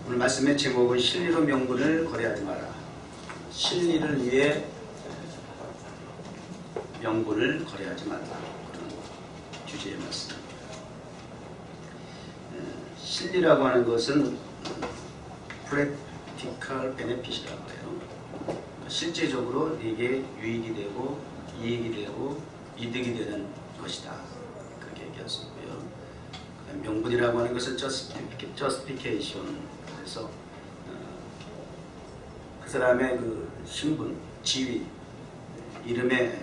오늘 말씀의 제목은 실리로 명분을 거래하지 마라. 실리를 위해 명분을 거래하지 말라. 그런 주제의 말씀. 실리라고 하는 것은 practical benefit이라고 해요. 실제적으로 네게 유익이 되고 이익이 되고 이득이 되는 것이다. 그렇게 얘기할 수 있고요. 명분이라고 하는 것은 justification. 그래서 그 사람의 그 신분, 지위, 이름에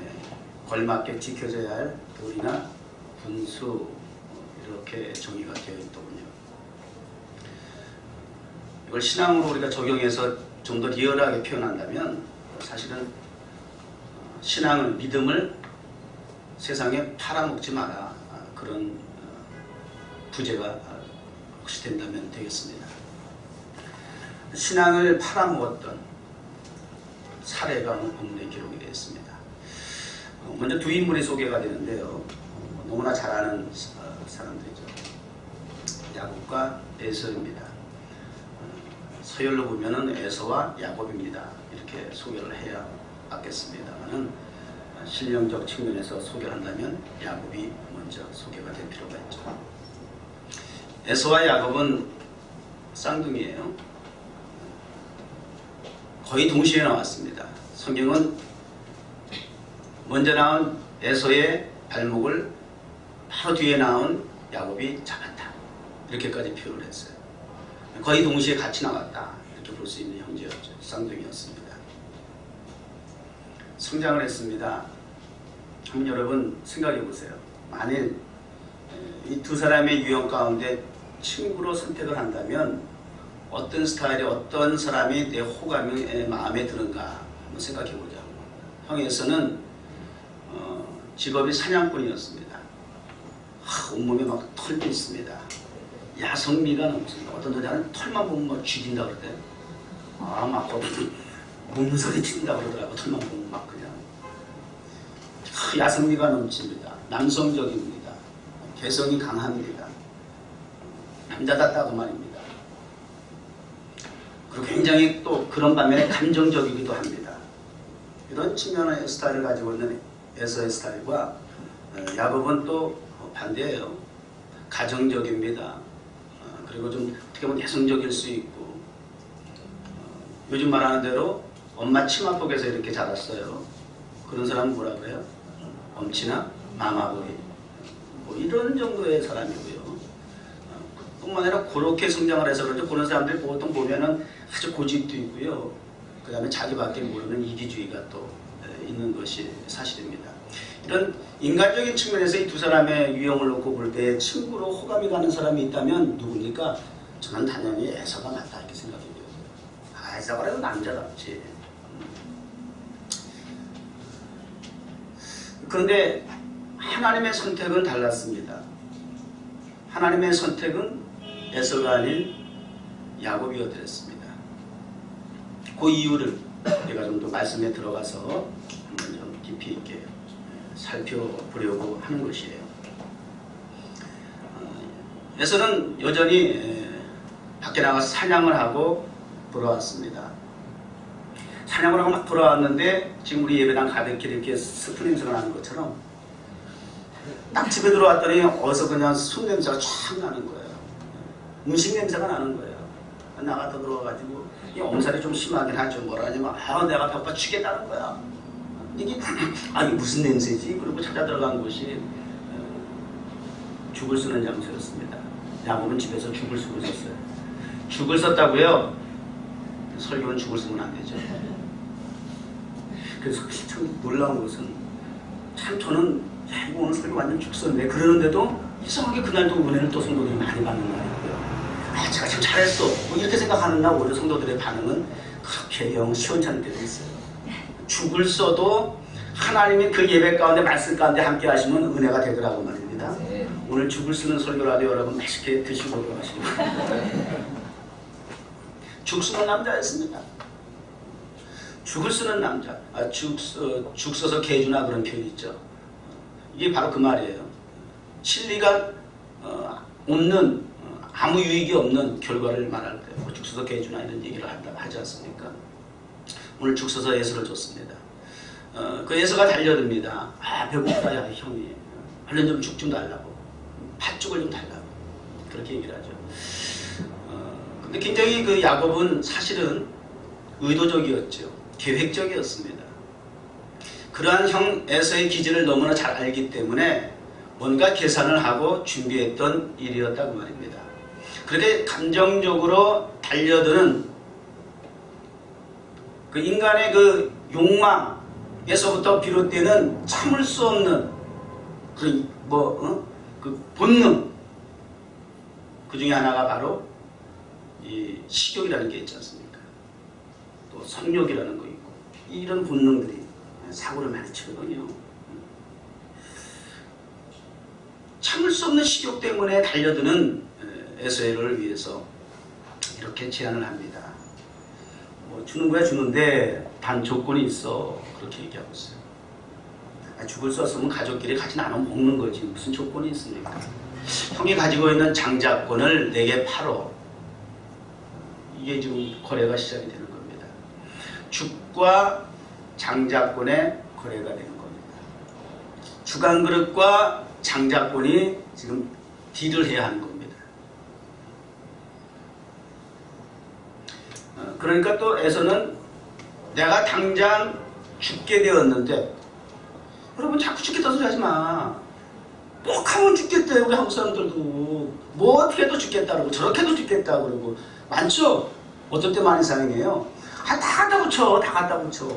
걸맞게 지켜져야 할 도리나 분수, 이렇게 정의가 되어 있더군요. 이걸 신앙으로 우리가 적용해서 좀 더 리얼하게 표현한다면 사실은 신앙을, 믿음을 세상에 팔아먹지 마라. 그런 부제가 혹시 된다면 되겠습니다. 신앙을 팔아먹었던 사례가 본문에 기록이 되어 있습니다. 먼저 두 인물이 소개가 되는데요. 너무나 잘 아는 사람들이죠. 야곱과 에서입니다. 서열로 보면은 에서와 야곱입니다. 이렇게 소개를 해야 맞겠습니다만은 신령적 측면에서 소개를 한다면 야곱이 먼저 소개가 될 필요가 있죠. 에서와 야곱은 쌍둥이에요. 거의 동시에 나왔습니다. 성경은 먼저 나온 에서의 발목을 바로 뒤에 나온 야곱이 잡았다. 이렇게까지 표현을 했어요. 거의 동시에 같이 나왔다. 이렇게 볼 수 있는 형제였죠. 쌍둥이였습니다. 성장을 했습니다. 한번 여러분 생각해 보세요. 만일 이 두 사람의 유형 가운데 친구로 선택을 한다면 어떤 스타일의 어떤 사람이 내 호감이 마음에 드는가 한번 생각해 보자. 형에서는 직업이 사냥꾼이었습니다. 온몸에 막 털도 있습니다. 야성미가 넘칩니다. 어떤 여자는 털만 보면 막 쥐긴다 그러대. 막 몸소리 친다 그러더라고. 털만 보면 막 그냥. 야성미가 넘칩니다. 남성적입니다. 개성이 강합니다. 남자답다고 말입니다. 그리고 굉장히 또 그런 반면에 감정적이기도 합니다. 이런 측면의 스타일을 가지고 있는 에서의 스타일과 야곱은 또 반대예요. 가정적입니다. 그리고 좀 어떻게 보면 내성적일 수 있고 요즘 말하는 대로 엄마 치마폭에서 이렇게 자랐어요. 그런 사람은 뭐라고 해요? 엄치나 마마보이 뭐 이런 정도의 사람이고요. 뿐만 아니라 그렇게 성장을 해서 그런지 그런 사람들이 보통 보면은 아주 고집도 있고요. 그 다음에 자기밖에 모르는 이기주의가 또 있는 것이 사실입니다. 이런 인간적인 측면에서 이 두 사람의 유형을 놓고 볼 때 친구로 호감이 가는 사람이 있다면 누굽니까? 저는 당연히 에서가 맞다 이렇게 생각해요. 에서가 그래도 남자답지. 그런데 하나님의 선택은 달랐습니다. 하나님의 선택은 에서가 아닌 야곱이었습니다. 그 이유를 우리가 좀 더 말씀에 들어가서 한번 좀 깊이 있게 살펴보려고 하는 것이에요. 에서는 여전히 밖에 나가서 사냥을 하고 돌아왔습니다. 사냥을 하고 막 돌아왔는데 지금 우리 예배당 가득히 이렇게 스프 냄새가 나는 것처럼 딱 집에 들어왔더니 어디서 그냥 술 냄새가 촥 나는 거예요. 음식 냄새가 나는 거예요. 나갔다 들어와가지고 이 엄살이 좀 심하긴 하죠. 뭐라 하지만 내가 배고파 죽겠다는 거야. 이게 무슨 냄새지? 그리고 찾아 들어간 곳이 죽을 쓰는 장소였습니다. 야곱은 집에서 죽을 쓰고 있었어요. 죽을 썼다고요? 설교는 죽을 쓰면 안 되죠. 그래서 참 놀라운 것은 참 저는 이거 오늘 설교 완전 죽 썼네. 그러는데도 이상하게 그날도 은혜를 또 성도들이 많이 받는 날이고요. 제가 참 잘했어. 뭐 이렇게 생각하는 날 오히려 성도들의 반응은 그렇게 영 시원찮을 때도 있어요. 죽을 써도 하나님이 그 예배 가운데 말씀 가운데 함께 하시면 은혜가 되더라고 말입니다. 오늘 죽을 쓰는 설교라도 여러분 맛있게 드시고 돌아가시고. 죽 쓰는 남자였습니다. 죽을 쓰는 남자. 죽 써서 개주나 그런 표현이 있죠. 이게 바로 그 말이에요. 진리가 없는 아무 유익이 없는 결과를 말할 때 뭐 죽서서 개주나 이런 얘기를 하지 않습니까? 오늘 죽서서 예서를 줬습니다. 그 예서가 달려듭니다. 아 배고프다 야 형이 얼른 좀 죽 좀 달라고 팥죽을 좀 달라고 그렇게 얘기를 하죠. 근데 굉장히 그 야곱은 사실은 의도적이었죠. 계획적이었습니다. 그러한 형 에서의 기질을 너무나 잘 알기 때문에 뭔가 계산을 하고 준비했던 일이었다고 말입니다. 그렇게 감정적으로 달려드는 그 인간의 그 욕망에서부터 비롯되는 참을 수 없는 그 본능, 그 중에 하나가 바로 이 식욕이라는 게 있지 않습니까? 또 성욕이라는 거 있고 이런 본능들이 사고를 많이 치거든요. 참을 수 없는 식욕 때문에 달려드는 에서를 위해서 이렇게 제안을 합니다. 뭐 주는 거야 주는데 단 조건이 있어 그렇게 얘기하고 있어요. 죽을 수 없으면 가족끼리 같이 나눠 먹는 거지 무슨 조건이 있습니까? 형이 가지고 있는 장자권을 내게 팔어. 이게 지금 거래가 시작이 되는 겁니다. 죽과 장자권의 거래가 되는 겁니다. 주간그릇과 장자권이 지금 딜을 해야 하는 겁니다. 그러니까 또 에서는 내가 당장 죽게 되었는데 여러분 자꾸 죽겠다 소리 하지 마. 뭐 하면 죽겠대 우리 한국 사람들도 뭐 어떻게 해도 죽겠다 그러고 저렇게 해도 죽겠다 그러고 많죠? 어떨 때 많이 상행해요. 다 갖다 붙여 다 갖다 붙여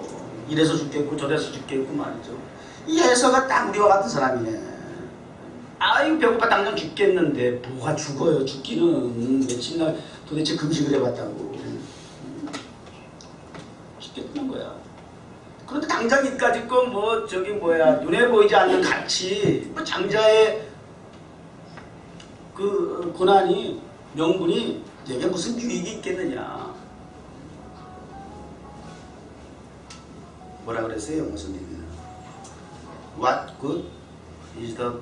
이래서 죽겠고 저래서 죽겠고 말이죠. 이 에서가 딱 우리와 같은 사람이네. 아유 배고파 당장 죽겠는데 뭐가 죽어요. 죽기는 며칠날 도대체 금식을 해봤다고 죽겠다는 거야. 그런데 당장 이까짓 건 뭐 저기 뭐야 눈에 보이지 않는 가치 뭐 장자의 그 고난이 명분이 내게 무슨 유익이 있겠느냐. 뭐라 그랬어요 영어 선생님은? What good is the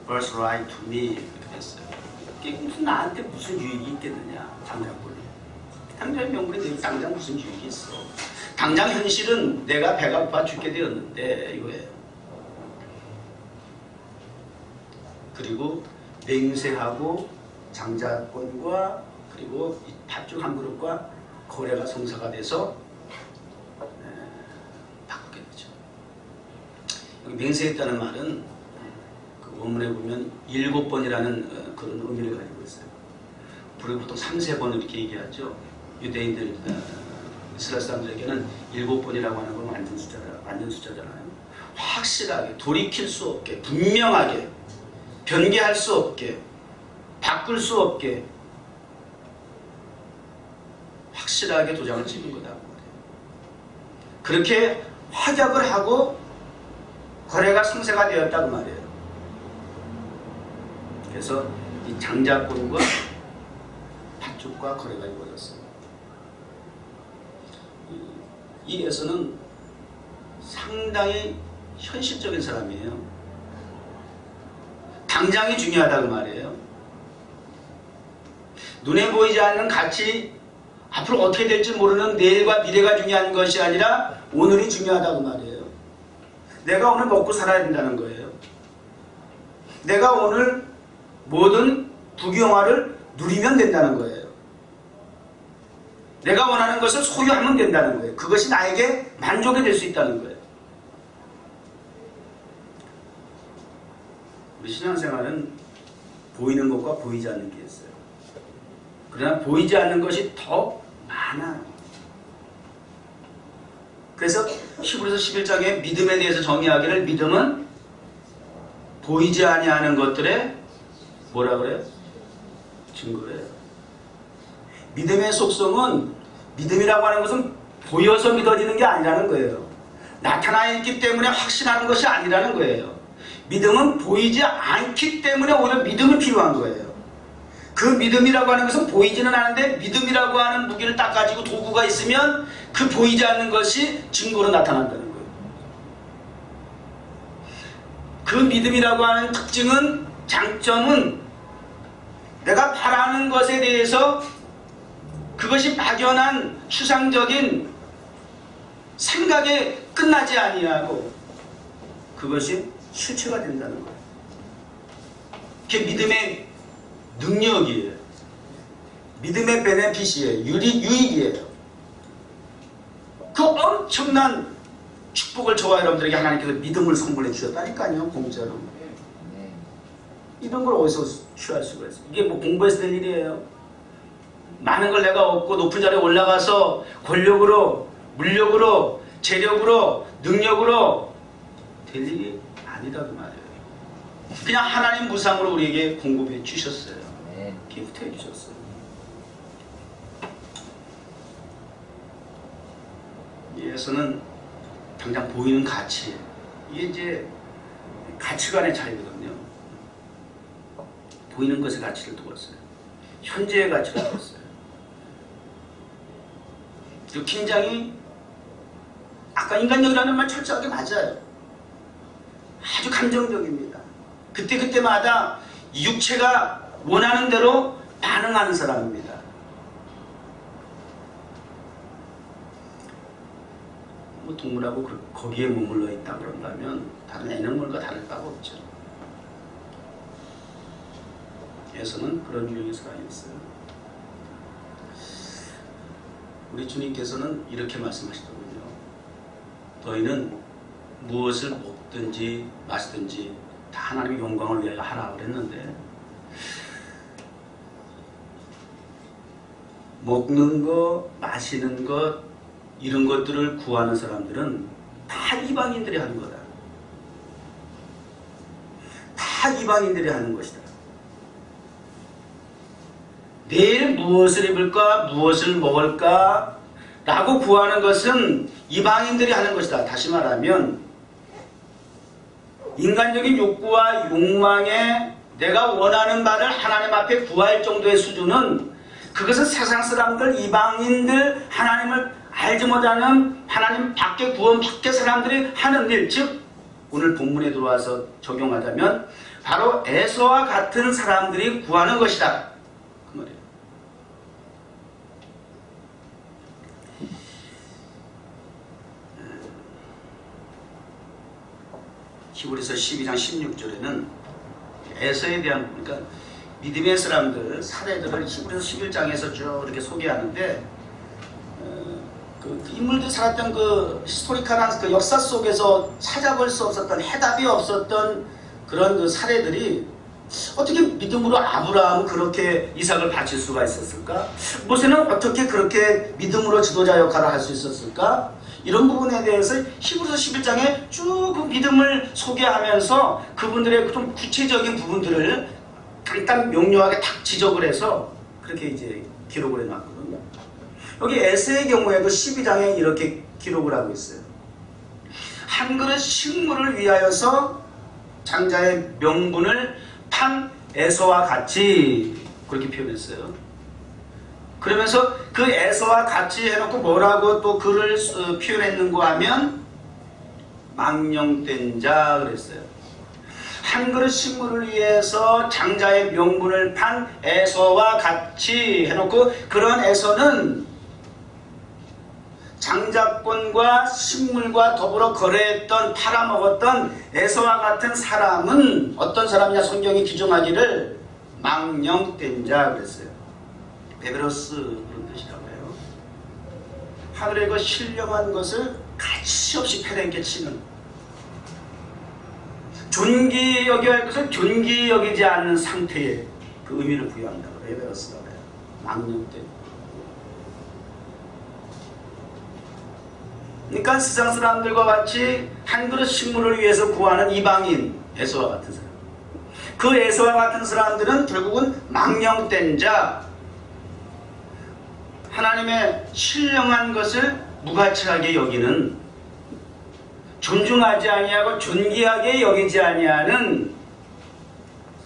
birthright to me? 이렇게 했어요. 이게 무슨 나한테 무슨 유익이 있겠느냐. 장자권이 당장의 명분이 내게 당장 무슨 유익이 있어. 당장 현실은 내가 배가 고파 죽게 되었는데 이거예요. 그리고 맹세하고 장자권과 그리고 팥죽 한 그릇과 거래가 성사가 돼서 바꾸게 되죠. 여기 맹세했다는 말은 그 원문에 보면 7번이라는 그런 의미를 가지고 있어요. 우리가 보통 3-4번 이렇게 얘기하죠. 유대인들 이스라엘 사람들에게는 7번이라고 하는 건 완전 숫자잖아요. 확실하게 돌이킬 수 없게 분명하게 변개할 수 없게 바꿀 수 없게 확실하게 도장을 찍은 거다고 말해요. 그렇게 확약을 하고 거래가 성사가 되었다고 말해요. 그래서 이 장자권과 팥죽과 거래가 이루어졌어요. 이 에서는 상당히 현실적인 사람이에요. 당장이 중요하다고 말이에요. 눈에 보이지 않는 가치, 앞으로 어떻게 될지 모르는 내일과 미래가 중요한 것이 아니라 오늘이 중요하다고 말이에요. 내가 오늘 먹고 살아야 된다는 거예요. 내가 오늘 모든 부귀영화를 누리면 된다는 거예요. 내가 원하는 것을 소유하면 된다는 거예요. 그것이 나에게 만족이 될 수 있다는 거예요. 우리 신앙생활은 보이는 것과 보이지 않는 게 있어요. 그러나 보이지 않는 것이 더 많아요. 그래서 히브리서 11장에 믿음에 대해서 정의하기를 믿음은 보이지 아니하는 것들의 뭐라 그래요? 증거예요. 믿음의 속성은 믿음이라고 하는 것은 보여서 믿어지는 게 아니라는 거예요. 나타나 있기 때문에 확신하는 것이 아니라는 거예요. 믿음은 보이지 않기 때문에 오히려 믿음이 필요한 거예요. 그 믿음이라고 하는 것은 보이지는 않은데 믿음이라고 하는 무기를 딱 가지고 도구가 있으면 그 보이지 않는 것이 증거로 나타난다는 거예요. 그 믿음이라고 하는 특징은 장점은 내가 바라는 것에 대해서 그것이 막연한 추상적인 생각에 끝나지 아니하고 그것이 실체가 된다는 거예요. 그게 믿음의 능력이에요. 믿음의 베네핏이에요. 유익이에요. 그 엄청난 축복을 저와 여러분들에게 하나님께서 믿음을 선물해 주셨다니까요. 공짜로. 이런 걸 어디서 취할 수가 있어요? 이게 뭐 공부해서 될 일이에요. 많은 걸 내가 얻고 높은 자리에 올라가서 권력으로, 물력으로, 재력으로, 능력으로 될 일이 아니라고 말이에요. 그냥 하나님 무상으로 우리에게 공급해 주셨어요. 기프트해 주셨어요. 예수는 당장 보이는 가치, 이게 이제 가치관의 차이거든요. 보이는 것의 가치를 두었어요. 현재의 가치를 두었어요. 그 굉장히 아까 인간력이라는 말 철저하게 맞아요. 아주 감정적입니다. 그때마다 육체가 원하는 대로 반응하는 사람입니다. 뭐 동물하고 거기에 머물러 있다 그런다면 다른 애니멀과 다를 바가 없죠. 예수는 그런 유형의 사람이었어요. 우리 주님께서는 이렇게 말씀하시더군요. 너희는 무엇을 먹든지 마시든지 다 하나님의 영광을 위하여 하라 그랬는데, 먹는 것, 마시는 것, 이런 것들을 구하는 사람들은 다 이방인들이 하는 거다. 다 이방인들이 하는 것이다. 내일 무엇을 입을까, 무엇을 먹을까 라고 구하는 것은 이방인들이 하는 것이다. 다시 말하면 인간적인 욕구와 욕망에 내가 원하는 바를 하나님 앞에 구할 정도의 수준은, 그것은 세상 사람들, 이방인들, 하나님을 알지 못하는 하나님 밖에 구원 밖에 사람들이 하는 일, 즉 오늘 본문에 들어와서 적용하자면 바로 에서와 같은 사람들이 구하는 것이다, 그 말이에요. 히브리서 12장 16절에는 에서에 대한, 그러니까 믿음의 사람들 사례들을 히브리서 11장에서 쭉 이렇게 소개하는데, 그 인물들이 살았던 그 히스토리컬한 그 역사 속에서 찾아볼 수 없었던, 해답이 없었던 그런 그 사례들이 어떻게 믿음으로 아브라함은 그렇게 이삭을 바칠 수가 있었을까? 모세는 어떻게 그렇게 믿음으로 지도자 역할을 할 수 있었을까? 이런 부분에 대해서 히브리서 11장에 쭉 그 믿음을 소개하면서 그분들의 좀 구체적인 부분들을 간단 명료하게 딱 지적을 해서 그렇게 이제 기록을 해놨거든요. 여기 에서의 경우에도 12장에 이렇게 기록을 하고 있어요. 한 그릇 식물을 위하여서 장자의 명분을 판 에서와 같이, 그렇게 표현했어요. 그러면서 그 에서와 같이 해놓고 뭐라고 또 그를 표현했는가 하면 망령된 자 그랬어요. 한 그릇 식물을 위해서 장자의 명분을 판 에서와 같이 해놓고, 그런 에서는 장자권과 식물과 더불어 거래했던, 팔아먹었던 에서와 같은 사람은 어떤 사람이냐, 성경이 규정하기를 망령된 자 그랬어요. 베베로스 그런 뜻이라고 해요. 하늘의 그 신령한 것을 가치 없이 패대에 치는, 존귀 여겨야 할 것을 존귀 여기지 않는 상태의 그 의미를 부여한다고 베베로스라고 해요. 망령된. 그러니까 세상 사람들과 같이 한 그릇 식물을 위해서 구하는 이방인, 에서와 같은 사람. 그 에서와 같은 사람들은 결국은 망령된 자, 하나님의 신령한 것을 무가치하게 여기는, 존중하지 아니하고 존귀하게 여기지 아니하는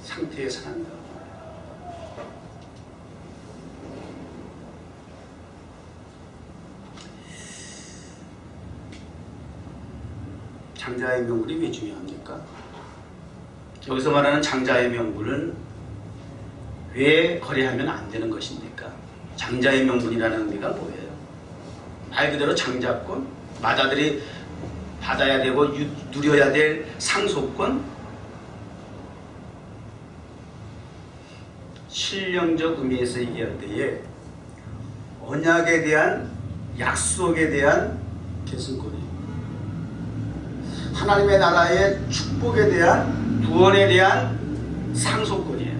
상태의 사람이다. 장자의 명분이 왜 중요합니까? 여기서 말하는 장자의 명분은 왜 거래하면 안 되는 것입니까? 장자의 명분이라는 의미가 뭐예요? 말 그대로 장자권, 마다들이 받아야 되고 누려야 될 상속권, 신령적 의미에서 얘기할 때에 언약에 대한 약속에 대한 계승권이에요. 하나님의 나라의 축복에 대한 구원에 대한 상속권이에요.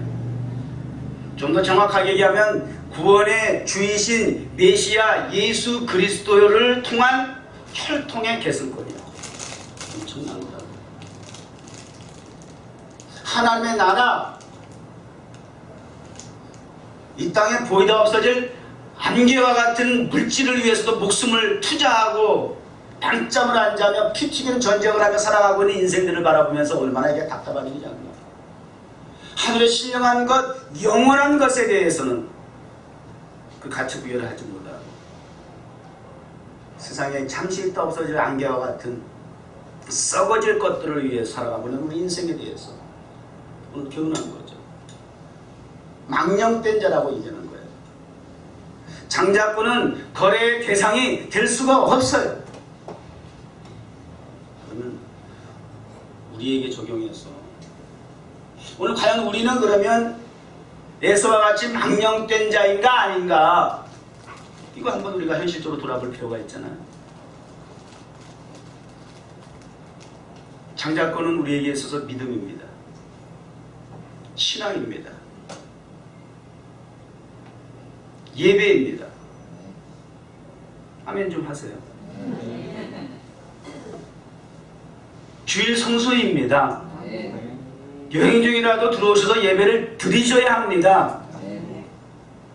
좀 더 정확하게 얘기하면 구원의 주이신 메시아 예수 그리스도를 통한 혈통의 계승권이에요. 엄청난 거라고. 하나님의 나라, 이 땅에 보이다 없어질 안개와 같은 물질을 위해서도 목숨을 투자하고 밤잠을 안 자며 피 튀기는 전쟁을 하며 살아가고 있는 인생들을 바라보면서 얼마나 이게 답답한 일이냐고요. 하늘의 신령한 것, 영원한 것에 대해서는 그 가치 부여를 하지 못하고 세상에 잠시 있다 없어질 안개와 같은 썩어질 것들을 위해 살아가고 있는 우리 인생에 대해서 오늘 교훈하는 거죠. 망령된 자라고 얘기하는 거예요. 장자권은 거래의 대상이 될 수가 없어요. 그러면 우리에게 적용해서 오늘 과연 우리는 그러면 에서와 같이 망령된 자인가 아닌가, 이거 한번 우리가 현실적으로 돌아볼 필요가 있잖아요. 장자권은 우리에게 있어서 믿음입니다. 신앙입니다. 예배입니다. 아멘 좀 하세요. 주일 성수입니다. 여행 중이라도 들어오셔서 예배를 드리셔야 합니다.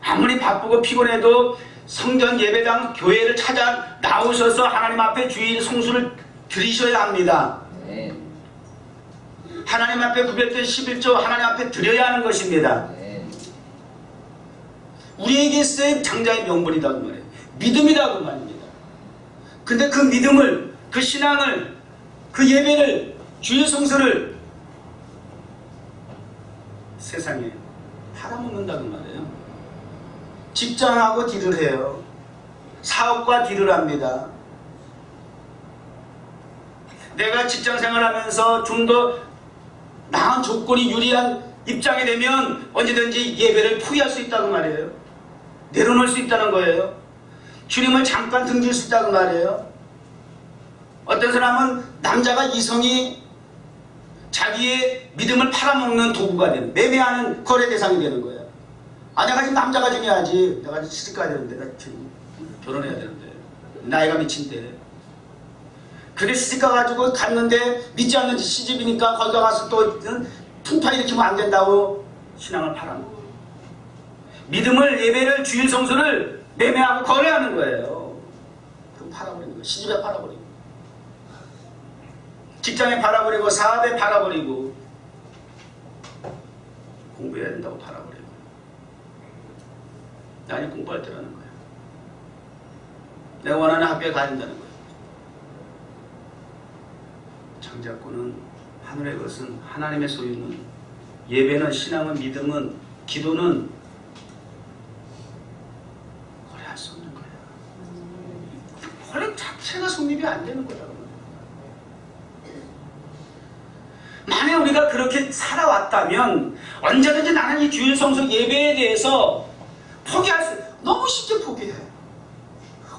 아무리 바쁘고 피곤해도 성전 예배당 교회를 찾아 나오셔서 하나님 앞에 주일 성수를 드리셔야 합니다. 하나님 앞에 구별된 11조 하나님 앞에 드려야 하는 것입니다. 우리에게 쓰인 장자의 명분이다 그 말이에요. 믿음이다 그 말입니다. 근데 그 믿음을, 그 신앙을, 그 예배를, 주일 성수를 세상에 팔아먹는다 그 말이에요. 직장하고 딜을 해요. 사업과 딜을 합니다. 내가 직장 생활하면서 좀 더 나은 조건이 유리한 입장이 되면 언제든지 예배를 포기할 수 있다고 말이에요. 내려놓을 수 있다는 거예요. 주님을 잠깐 등질 수 있다고 말이에요. 어떤 사람은 남자가 이성이 자기의 믿음을 팔아먹는 도구가 되는, 매매하는 거래 대상이 되는 거예요. 아, 내가 지금 남자가 중요하지. 내가 지금 시집 가야 되는데, 내가 지금 결혼해야 되는데, 나이가 미친데. 그래 시집 가가지고 갔는데 믿지 않는지 시집이니까 거기 가서 또 풍파 일으키면 안 된다고 신앙을 팔아먹어요. 믿음을, 예배를, 주일 성수를 매매하고 거래하는 거예요. 그럼 팔아버리는 거예요. 시집에 팔아버리고, 직장에 팔아버리고, 사업에 팔아버리고, 공부해야 된다고 팔아버리고. 아니, 공부할 때라는 거예요. 내가 원하는 학교에 가야 된다는 거예요. 장자권은 하늘의 것은, 하나님의 소유는, 예배는, 신앙은, 믿음은, 기도는 거래할 수 없는 거예요. 거래 자체가 성립이 안 되는 거다. 만약 우리가 그렇게 살아왔다면 언제든지 나는 이 주일 성수 예배에 대해서 포기할 수, 너무 쉽게 포기해.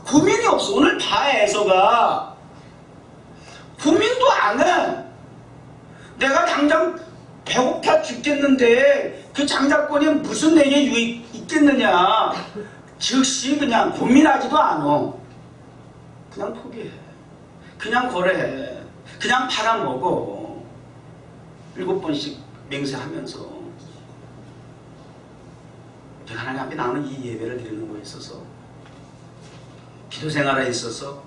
고민이 없어. 오늘 바에서가 고민도 안 해. 내가 당장 배고파 죽겠는데 그 장자권이 무슨 내게 유익 있겠느냐. 즉시 그냥 고민하지도 않아. 그냥 포기해. 그냥 거래해. 그냥 팔아먹어. 7번씩 맹세하면서 하나님 앞에 나오는 이 예배를 드리는 거에 있어서, 기도 생활에 있어서,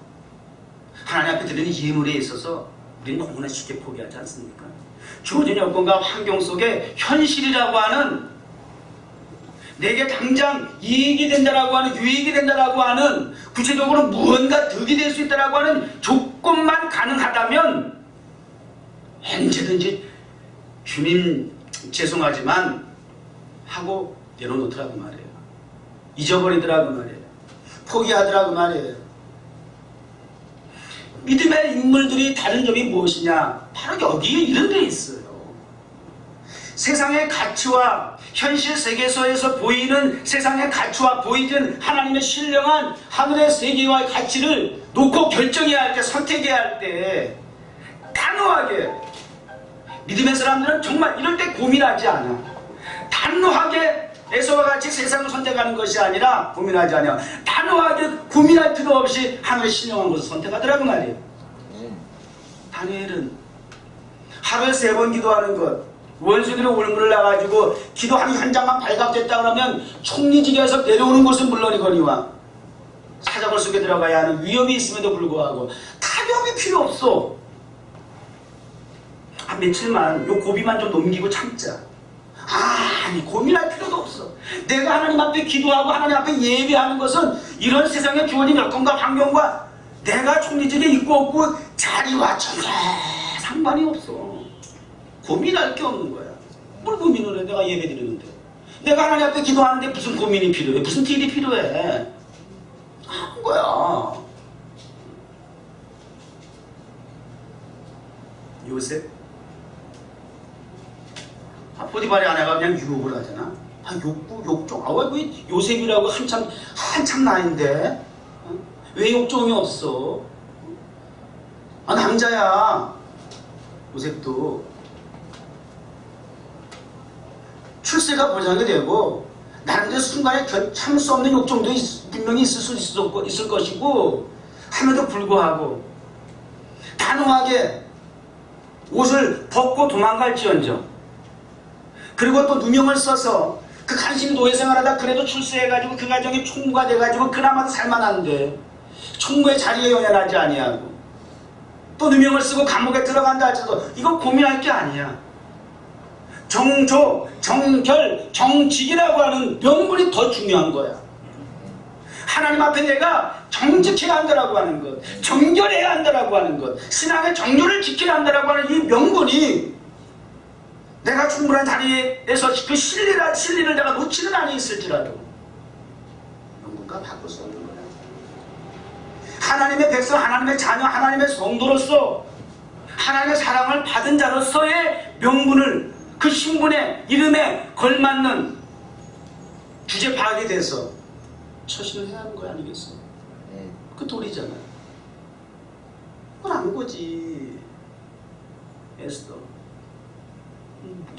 하나님 앞에 드리는 예물에 있어서 우리는 너무나 쉽게 포기하지 않습니까? 주어진 여건과 환경 속에 현실이라고 하는, 내게 당장 이익이 된다라고 하는, 유익이 된다라고 하는, 구체적으로 무언가 득이 될 수 있다라고 하는 조건만 가능하다면 언제든지 주님 죄송하지만 하고 내려놓더라고 말이에요. 잊어버리더라고 말이에요. 포기하더라고 말이에요. 믿음의 인물들이 다른 점이 무엇이냐? 바로 여기에 이런 데 있어요. 세상의 가치와 현실 세계에서 보이는 세상의 가치와 보이는 하나님의 신령한 하늘의 세계와의 가치를 놓고 결정해야 할 때, 선택해야 할 때 단호하게, 믿음의 사람들은 정말 이럴 때 고민하지 않아. 단호하게 에서와 같이 세상을 선택하는 것이 아니라 고민하지 않아. 단호하게 고민할 필요 없이 하늘의 신령한 것을 선택하더라고 말이에요. 다니엘은 하루에 3번 기도하는 것, 원수들이 올무를 나가지고 기도하는 현장만 발각됐다 그러면 총리직에서 내려오는 것은 물론이거니와 사자굴 속에 들어가야 하는 위협이 있음에도 불구하고 타격이 필요 없어. 한 며칠만 요 고비만 좀 넘기고 참자. 아니 고민할 필요도 없어. 내가 하나님 앞에 기도하고 하나님 앞에 예배하는 것은 이런 세상에 주어진 여건과 환경과 내가 총리직에 있고 없고 자리와 전혀 상관이 없어. 고민할 게 없는 거야. 뭘 고민을 해? 내가 예배 드리는데. 내가 하나님 앞에 기도하는데 무슨 고민이 필요해? 무슨 딜이 필요해? 하는 거야. 요셉? 포디발의 아내가 그냥 유혹을 하잖아. 욕종. 왜 요셉이라고 한참 나이인데? 왜 욕종이 없어? 남자야. 요셉도. 출세가 보장이 되고 나름대로 순간에 참을 수 없는 욕정도 분명히 있을 것이고 함에도 불구하고 단호하게 옷을 벗고 도망갈지언정, 그리고 또 누명을 써서 그 간신히 노예생활하다 그래도 출세해가지고 그 가정이 총무가 돼가지고 그나마도 살만한데 총무의 자리에 연연하지 아니하고 또 누명을 쓰고 감옥에 들어간다 할지라도 이거 고민할 게 아니야. 정조, 정결, 정직이라고 하는 명분이 더 중요한 거야. 하나님 앞에 내가 정직해야 한다라고 하는 것, 정결해야 한다라고 하는 것, 신앙의 정료를 지켜야 한다라고 하는 이 명분이 내가 충분한 자리에서 그 진리를 내가 놓치는 안에 있을지라도 명분과 바꿀 수 없는 거야. 하나님의 백성, 하나님의 자녀, 하나님의 성도로서 하나님의 사랑을 받은 자로서의 명분을 그 신분의 이름에 걸맞는 주제 파악에 대해서 처신을 해야 하는 거 아니겠어? 그 도리잖아. 그건 안 거지. 에스더.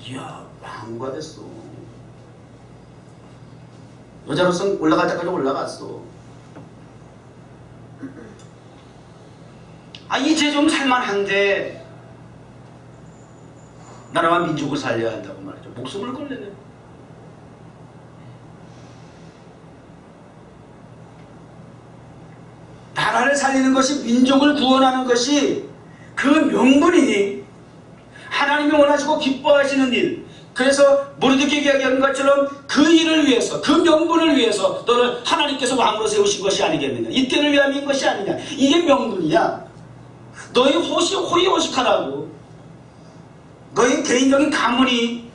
이야, 왕과 됐어. 여자로서 올라갈 때까지 올라갔어. 이제 좀 살만한데 나라와 민족을 살려야 한다고 말이죠. 목숨을 걸려내. 나라를 살리는 것이, 민족을 구원하는 것이 그 명분이니 하나님이 원하시고 기뻐하시는 일. 그래서 모르드케가 얘기하는 것처럼 그 일을 위해서, 그 명분을 위해서 너를 하나님께서 왕으로 세우신 것이 아니겠느냐. 이때를 위함인 것이 아니냐. 이게 명분이야. 너희 호의호식하라고. 너희 개인적인 가문이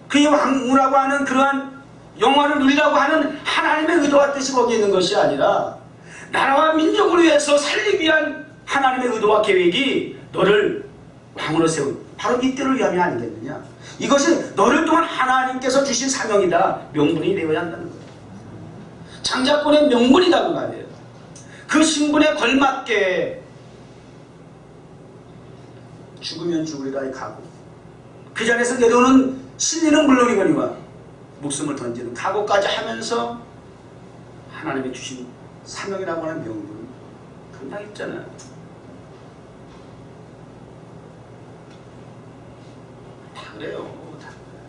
그의 왕이라고 하는 그러한 영원을 누리라고 하는 하나님의 의도와 뜻이 거기에 있는 것이 아니라 나라와 민족을 위해서 살리기 위한 하나님의 의도와 계획이 너를 왕으로 세운 바로 이때를 위함이 아니겠느냐. 이것이 너를 통한 하나님께서 주신 사명이다. 명분이 되어야 한다는 거예요. 장자권의 명분이라고 말이에요. 그 신분에 걸맞게 죽으면 죽으리라의 각오, 그 자리에서 내려오는 신리는 물론이거니와 목숨을 던지는 각오까지 하면서 하나님이 주신 사명이라고 하는 명분, 그건 다 있잖아요. 다 그래요. 다 그래요.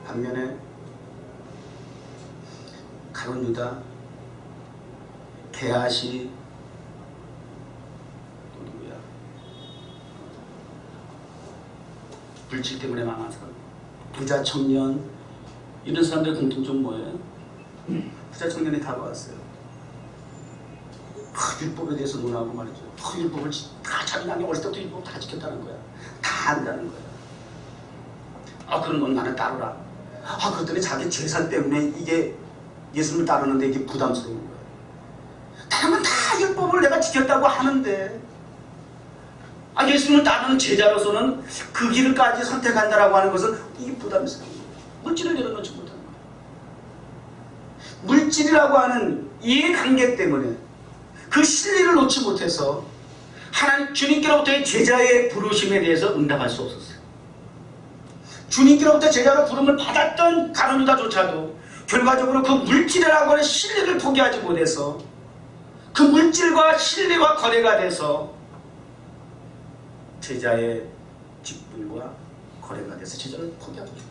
반면에 가룟 유다, 게하시, 또 누구야? 불칠 때문에 망한 사람, 부자 청년, 이런 사람들의 공통점 뭐예요? 부자 청년이 다가왔어요. 율법에 대해서 논하고 말이죠. 율법을 다 자기 나이 어렸을 때부터 율법 다 지켰다는 거야. 다 안다는 거야. 그런 건 나는 따르라. 그랬더니 자기 재산 때문에 이게 예수님을 따르는데 이게 부담스러운 거예요. 다른 건 다 율법을 내가 지켰다고 하는데 예수님을 따르는 제자로서는 그 길을까지 선택한다라고 하는 것은 이게 부담스러운 거예요. 물질을 내려놓지 못하는 거예요. 물질이라고 하는 이해관계 때문에 그 진리를 놓지 못해서 하나님 주님께로부터의 제자의 부르심에 대해서 응답할 수 없었어요. 주님께로부터 제자로 부름을 받았던 가룟 유다조차도 결과적으로 그 물질이라고 하는 진리를 포기하지 못해서 그 물질과 진리와 거래가 돼서 제자의 직분과 거래가 돼서 제자를 포기하고 있다.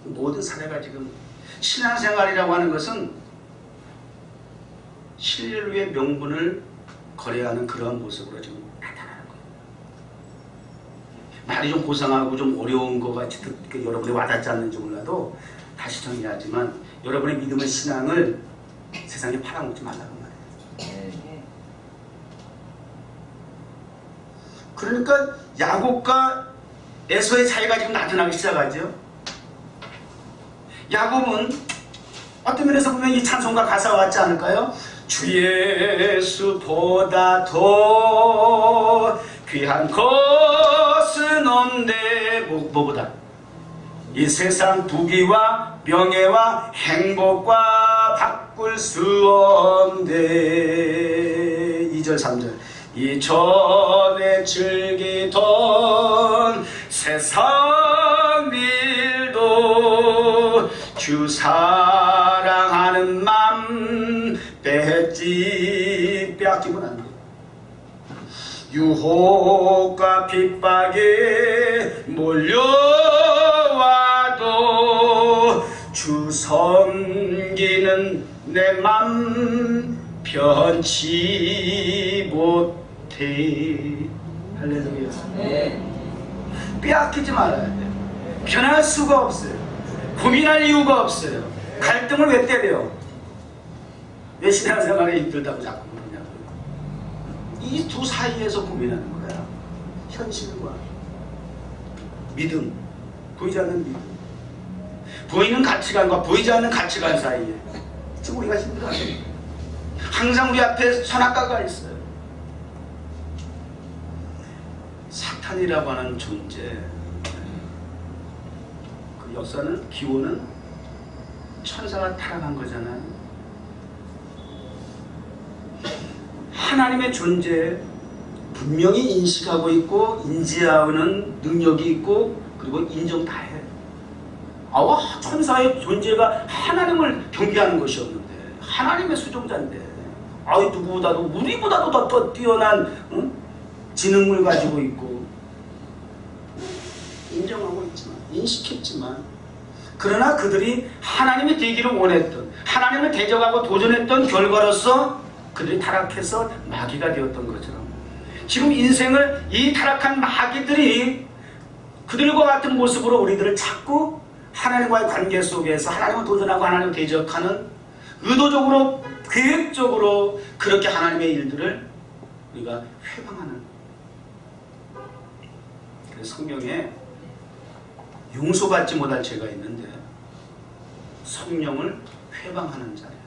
모든 사례가 지금 신앙생활이라고 하는 것은 진리를 위해 명분을 거래하는 그러한 모습으로 지금 나타나는 거예요. 말이 좀 고상하고 좀 어려운 것 같이 여러분이 와닿지 않는지 몰라도 다시 정리하지만 여러분의 믿음의 신앙을 세상에 팔아먹지 말라고 말해요. 그러니까 야곱과 에서의 차이가 지금 나타나기 시작하죠. 야곱은 어떤 면에서 보면 이 찬송가 가사와 같지 않을까요? 주 예수보다 더 귀한 것은 없네. 뭐보다? 이 세상 부귀와 명예와 행복과 바꿀 수 없네. 2절 3절 이전에 즐기던 세상 일도 주 사랑하는 맘 빼앗기면 안 돼. 유혹과 핍박에 몰려와도 주 섬기는 내 맘 변치 못해. 할렐루야. 네. 빼앗기지 말아야 돼. 변할 수가 없어요. 고민할 이유가 없어요. 갈등을 왜 때려요? 왜 신앙생활에 힘들다고 자꾸 그러냐고. 이 두 사이에서 고민하는 거야. 현실과 믿음, 보이지 않는 믿음, 보이는 가치관과 보이지 않는 가치관 사이에 지금 우리가 힘들어요. 항상 우리 앞에 선악과가 있어요. 사탄이라고 하는 존재, 그 역사는 기원은 천사가 타락한 거잖아요. 하나님의 존재 분명히 인식하고 있고 인지하는 능력이 있고 그리고 인정 다 해. 천사의 존재가 하나님을 경계하는 것이었는데 하나님의 수종자인데 누구보다도 우리보다도 더 뛰어난 지능을 가지고 있고 인정하고 있지만 인식했지만 그러나 그들이 하나님이 되기를 원했던 하나님을 대적하고 도전했던 결과로서 그들이 타락해서 마귀가 되었던 것처럼 지금 인생을 이 타락한 마귀들이 그들과 같은 모습으로 우리들을 자꾸 하나님과의 관계 속에서 하나님을 도전하고 하나님을 대적하는 의도적으로 계획적으로 그렇게 하나님의 일들을 우리가 회방하는. 그래서 성경에 용서받지 못할 죄가 있는데 성령을 회방하는 자예요.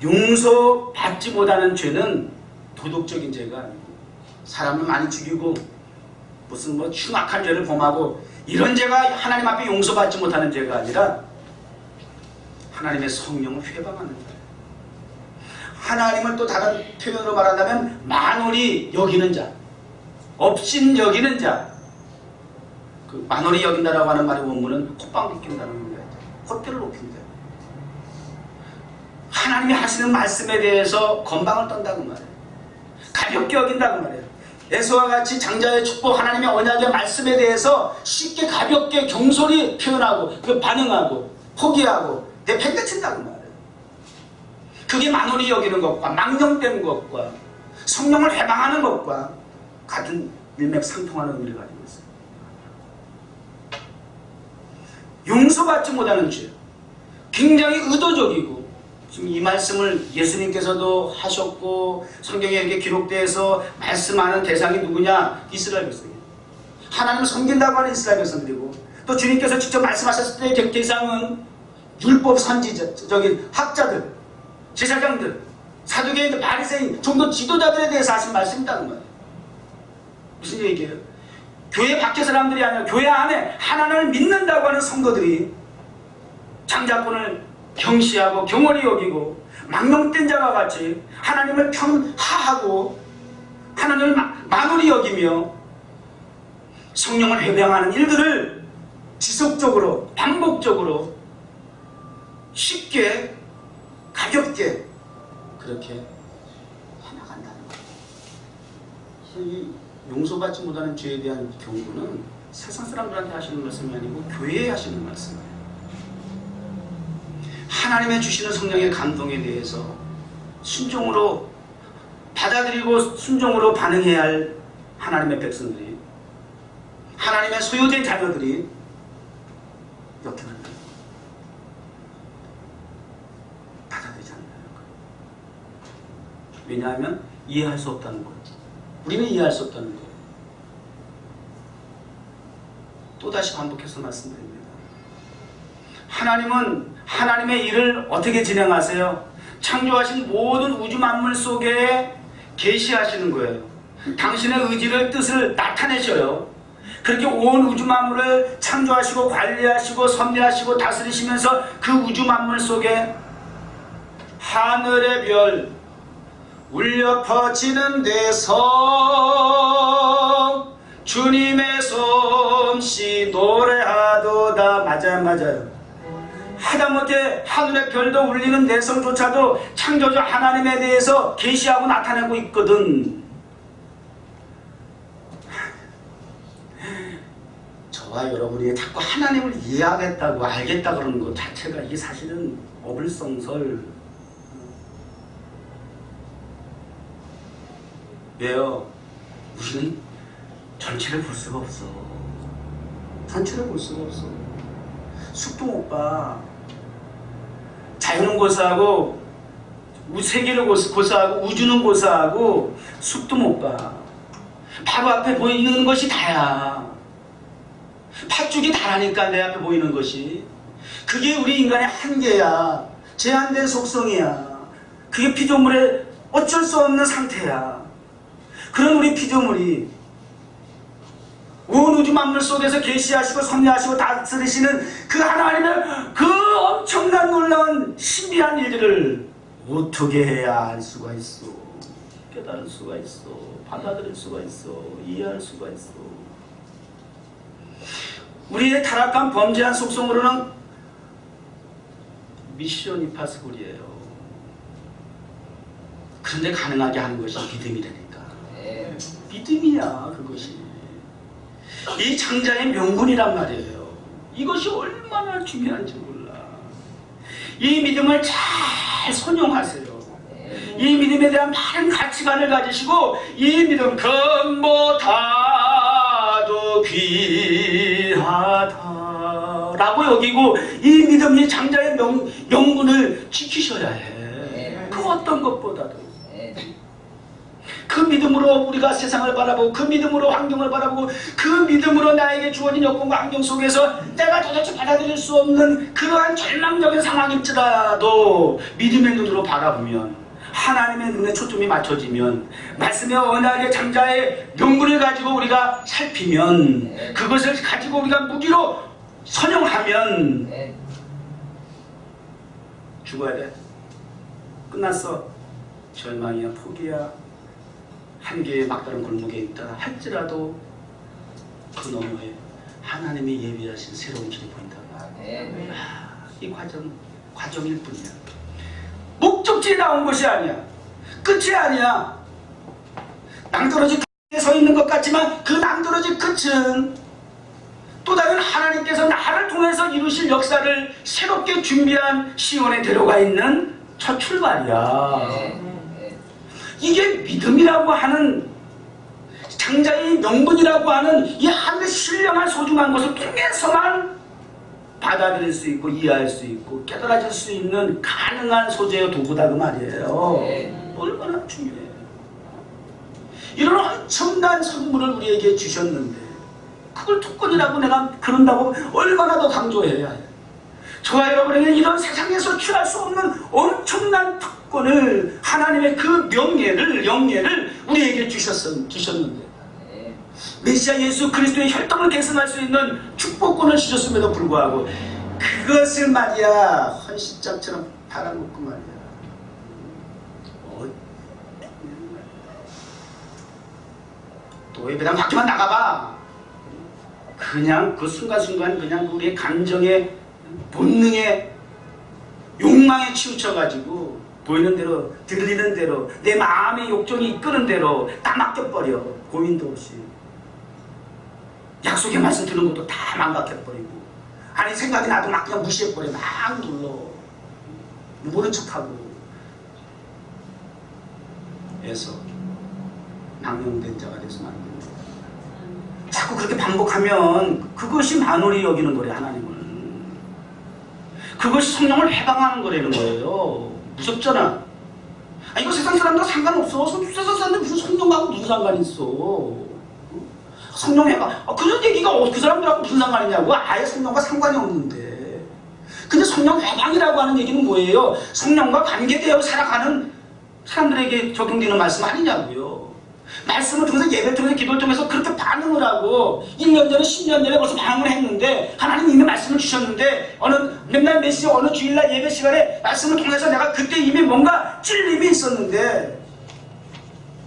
용서받지 못하는 죄는 도덕적인 죄가 아니고 사람을 많이 죽이고 무슨 흉악한 죄를 범하고 이런 죄가 하나님 앞에 용서받지 못하는 죄가 아니라 하나님의 성령을 회방하는 자예요. 하나님을 또 다른 표현으로 말한다면 만홀히 여기는 자, 업신 여기는 자. 그 만홀히 여긴다라고 하는 말의 원문은 콧방 빗긴다는 거예요. 콧대를 높인다. 하나님이 하시는 말씀에 대해서 건방을 떤다고 말해요. 가볍게 여긴다고 말해요. 에서와 같이 장자의 축복 하나님의 언약의 말씀에 대해서 쉽게 가볍게 경솔히 표현하고 그 반응하고 포기하고 내팽개친다고 말해요. 그게 만홀히 여기는 것과 망령된 것과 성령을 회방하는 것과 같은 일맥상통하는 의미를 가지고 있어요. 용서받지 못하는 죄, 굉장히 의도적이고 지금 이 말씀을 예수님께서도 하셨고 성경에 이렇게 기록되어서 말씀하는 대상이 누구냐? 이스라엘 백성이에요. 하나님을 섬긴다고 하는 이스라엘 백성들이고, 또 주님께서 직접 말씀하셨을 때의 대상은 율법 선지자, 학자들, 제사장들, 사두개인들, 바리새인, 종교 지도자들에 대해서 하신 말씀이라는 거예요. 무슨 얘기예요? 교회 밖의 사람들이 아니라 교회 안에 하나님을 믿는다고 하는 성도들이 장자권을 경시하고 경홀히 여기고 망령된 자와 같이 하나님을 편하하고 하나님을 만홀히 여기며 성령을 회방하는 일들을 지속적으로 반복적으로 쉽게 가볍게 그렇게 해나간다는 거예요. 이 용서받지 못하는 죄에 대한 경고는 세상 사람들한테 하시는 말씀이 아니고 교회에 하시는 말씀이에요. 하나님의 주시는 성령의 감동에 대해서 순종으로 받아들이고 순종으로 반응해야 할 하나님의 백성들이, 하나님의 소유된 자녀들이 역행한다. 받아들이지 않는다는 거예요. 왜냐하면 이해할 수 없다는 거예요. 우리는 이해할 수 없다는 거예요. 또다시 반복해서 말씀드립니다. 하나님은 하나님의 일을 어떻게 진행하세요? 창조하신 모든 우주 만물 속에 계시하시는 거예요. 당신의 의지를, 뜻을 나타내셔요. 그렇게 온 우주 만물을 창조하시고 관리하시고 섭리하시고 다스리시면서 그 우주 만물 속에 하늘의 별 울려 퍼지는 데서 주님의 솜씨 노래하도다. 맞아요. 하다못해 하늘의 별도 울리는 내성조차도 창조주 하나님에 대해서 계시하고 나타내고 있거든. 저와 여러분이 자꾸 하나님을 이해하겠다고 알겠다 그러는 것 자체가 이게 사실은 어불성설. 왜요? 우리는 전체를 볼 수가 없어. 전체를 볼 수가 없어. 숙도 못 봐. 자연은 고사하고 세계를 고사하고 우주는 고사하고 숙도 못 봐. 바로 앞에 보이는 것이 다야. 팥죽이 다라니까 내 앞에 보이는 것이. 그게 우리 인간의 한계야. 제한된 속성이야. 그게 피조물의 어쩔 수 없는 상태야. 그런 우리 피조물이 온 우주 만물 속에서 계시하시고 섭리하시고 다스리시는 그 하나님의 그 엄청난 놀라운 신비한 일들을 어떻게 해야 알 수가 있어? 깨달을 수가 있어? 받아들일 수가 있어? 이해할 수가 있어? 우리의 타락한 범죄한 속성으로는 미션 임파서블이에요. 그런데 가능하게 하는 것이 믿음이라니까. 믿음이야 그것이. 이 장자의 명분이란 말이에요. 이것이 얼마나 중요한지 몰라. 이 믿음을 잘 선용하세요. 이 믿음에 대한 많은 가치관을 가지시고 이 믿음 금보다도 귀하다라고 여기고 이 믿음, 이 장자의 명분을 지키셔야 해. 그 어떤 것보다도. 그 믿음으로 우리가 세상을 바라보고 그 믿음으로 환경을 바라보고 그 믿음으로 나에게 주어진 여건과 환경 속에서 내가 도대체 받아들일 수 없는 그러한 절망적인 상황일지라도 믿음의 눈으로 바라보면 하나님의 눈에 초점이 맞춰지면 말씀의 언약의 장자의 명분을 가지고 우리가 살피면 그것을 가지고 우리가 무기로 선용하면 죽어야 돼. 끝났어. 절망이야, 포기야. 한계의 막다른 골목에 있다 할지라도 그 너머에 하나님이 예비하신 새로운 길이 보인다. 이 과정일 뿐이야. 목적지에 나온 것이 아니야. 끝이 아니야. 낭떠러지 끝에 서 있는 것 같지만 그 낭떠러지 끝은 또 다른 하나님께서 나를 통해서 이루실 역사를 새롭게 준비한 시온에 데려가 있는 첫 출발이야. 이게 믿음이라고 하는 장자의 명분이라고 하는 이 하늘의 신령한 소중한 것을 통해서만 받아들일 수 있고 이해할 수 있고 깨달아질 수 있는 가능한 소재의 도구다 그 말이에요. 얼마나 중요해요. 이런 엄청난 선물을 우리에게 주셨는데 그걸 특권이라고 내가 그런다고 얼마나 더 강조해야 해요. 저와 여러분에게 이런 세상에서 취할 수 없는 엄청난 특권을 하나님의 그 명예를 영예를 우리에게 주셨는데 메시아 예수 그리스도의 혈통을 계승할 수 있는 축복권을 주셨음에도 불구하고 그것을 말이야 헌신장처럼 팔아먹고 말이야 또 예배당 밖에만 나가봐. 그냥 그 순간순간 그냥 우리의 감정의 본능의 욕망에 치우쳐가지고 보이는 대로 들리는 대로 내 마음의 욕정이 이끄는 대로 다 맡겨버려. 고민도 없이 약속의 말씀 듣는 것도 다 망각해버리고 아니 생각이 나도 막 그냥 무시해버려. 막 눌러 모른 척하고 해서 망령된 자가 돼서는 안 됩니다. 자꾸 그렇게 반복하면 그것이 만홀히 여기는 거래. 하나님을 그것이 성령을 해방하는 거라는 거예요. 무섭잖아. 아니, 이거 세상 사람들과 상관없어. 세상 사람들 무슨 성령하고 무슨 상관이 있어. 성령 해방. 그런 얘기가 그 사람들하고 무슨 상관이냐고. 아예 성령과 상관이 없는데. 근데 성령 해방이라고 하는 얘기는 뭐예요? 성령과 관계되어 살아가는 사람들에게 적용되는 말씀 아니냐고요. 말씀을 통해서 예배를 통해서 기도를 통해서 그렇게 반응을 하고 1년 전에 10년 전에 벌써 반응을 했는데 하나님 이미 말씀을 주셨는데 어느 맨날 몇 시 어느 주일날 예배 시간에 말씀을 통해서 내가 그때 이미 뭔가 찔림이 있었는데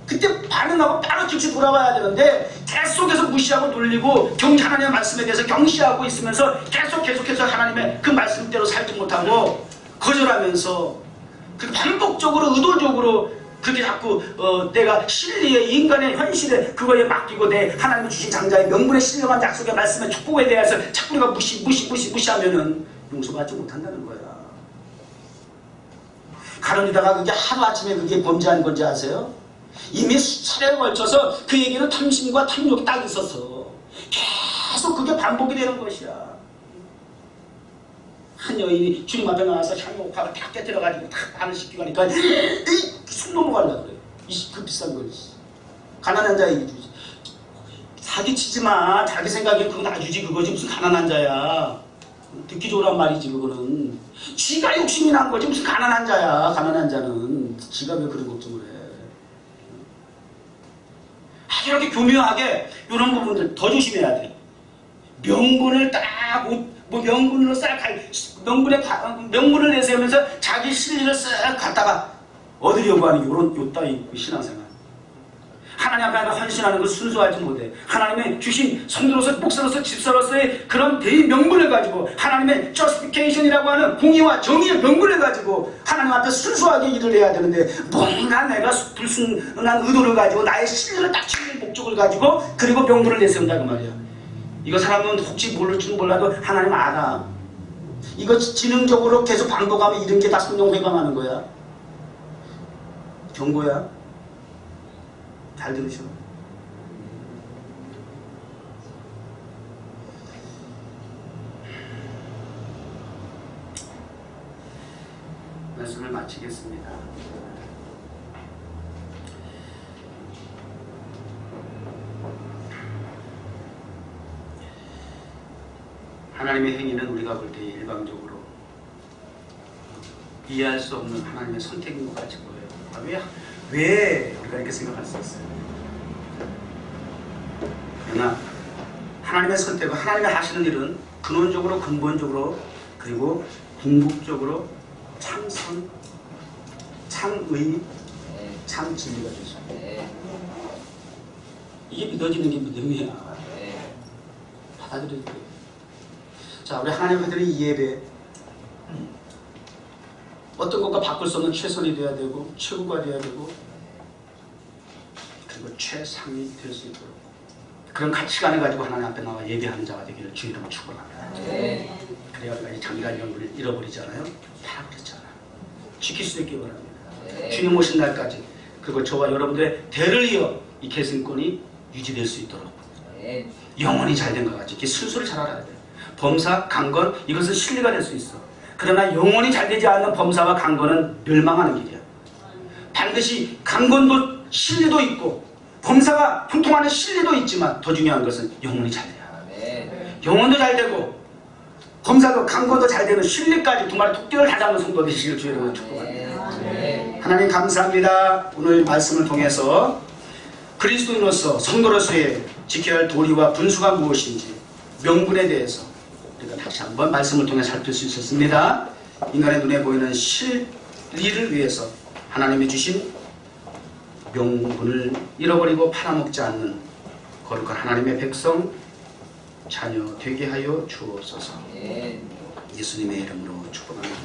그때 반응하고 바로 즉시 돌아와야 되는데 계속해서 무시하고 돌리고 하나님의 말씀에 대해서 경시하고 있으면서 계속해서 하나님의 그 말씀대로 살지 못하고 거절하면서 그 반복적으로 의도적으로 그게 자꾸 내가 진리에 인간의 현실에 그거에 맡기고 내 하나님이 주신 장자의 명분에 신령한 약속의 말씀에 축복에 대해서 자꾸 우리가 무시하면은 용서받지 못한다는 거야. 가론유다가 그게 하루아침에 그게 범죄한 건지 아세요? 이미 수차례에 걸쳐서 그에게는 탐심과 탐욕이 딱 있어서 계속 그게 반복이 되는 것이야. 한 여인이 주님 앞에 나와서 향목화가 다 깨뜨려가지고 다 반을 시키고 하니까 숨 넘어가려고 그래. 그 비싼 걸. 가난한 자에게 주지. 사기치지 마. 자기 생각에 그거 놔주지. 그거지. 무슨 가난한 자야. 듣기 좋으란 말이지 그거는. 지가 욕심이 난 거지. 무슨 가난한 자야. 가난한 자는. 지가 왜 그런 걱정을 해. 아주 이렇게 교묘하게 이런 부분들 더 조심해야 돼. 명분을 딱 명분으로 싹 명분을 내세우면서 자기 실리를 싹 갖다가 얻으려고 하는 요런 따위 신앙생활. 하나님 앞에 헌신하는 걸 순수하지 못해. 하나님의 주신 성도로서 목사로서 집사로서의 그런 대의 명분을 가지고 하나님의 justification이라고 하는 공의와 정의의 명분을 가지고 하나님 앞에 순수하게 일을 해야 되는데 뭔가 내가 불순한 의도를 가지고 나의 신뢰를 딱 치는 목적을 가지고 그리고 명분을 내세운다 그 말이야. 이거 사람은 혹시 모를지는 몰라도 하나님 알아. 이거 지능적으로 계속 반복하면 이런 게 다 성령 회방하는 거야. 경고야. 잘 들으셔. 말씀을 마치겠습니다. 하나님의 행위는 우리가 볼 때 일방적으로 이해할 수 없는 하나님의 선택인 것 같이 보여요. 왜 우리가 이렇게 생각할 수 있어요? 그러나 하나님의 선택은 하나님이 하시는 일은 근원적으로 근본적으로 그리고 궁극적으로 참선, 참의, 참 진리가 되죠. 이게 믿어지는 게 믿음이야. 받아들여야 돼요. 자, 우리 하나님 아들의 이 예배 어떤 것과 바꿀 수 없는 최선이 되어야 되고 최고가 되어야 되고 그리고 최상이 될 수 있도록 그런 가치관을 가지고 하나님 앞에 나와 예배하는 자가 되기를 주 이름으로 축원합니다. 그래야 우리가 이 장기간 연구를 잃어버리잖아요. 다 그랬잖아. 지킬 수 있기 바랍니다. 주님 오신 날까지 그리고 저와 여러분들의 대를 이어 이 계승권이 유지될 수 있도록 영원히 잘 된 것 같이 이렇게 순서를 잘 알아야 돼요. 범사, 강건 이것은 실리가 될 수 있어. 그러나 영원히 잘 되지 않는 범사와 강건은 멸망하는 길이야. 반드시 강건도 실리도 있고 범사가 통통하는 실리도 있지만 더 중요한 것은 영혼이 잘 돼야. 영혼도 잘 되고 범사도 강건도 잘 되는 실리까지 두 마리 토끼를 다 잡는 성도 되시길 주의 이름으로 축복합니다. 하나님 감사합니다. 오늘 말씀을 통해서 그리스도인으로서 성도로서의 지켜야 할 도리와 분수가 무엇인지 명분에 대해서 우리가 다시 한번 말씀을 통해 살필 수 있었습니다. 인간의 눈에 보이는 실리를 위해서 하나님이 주신 명분을 잃어버리고 팔아먹지 않는 거룩한 하나님의 백성 자녀 되게 하여 주옵소서. 예수님의 이름으로 축복합니다.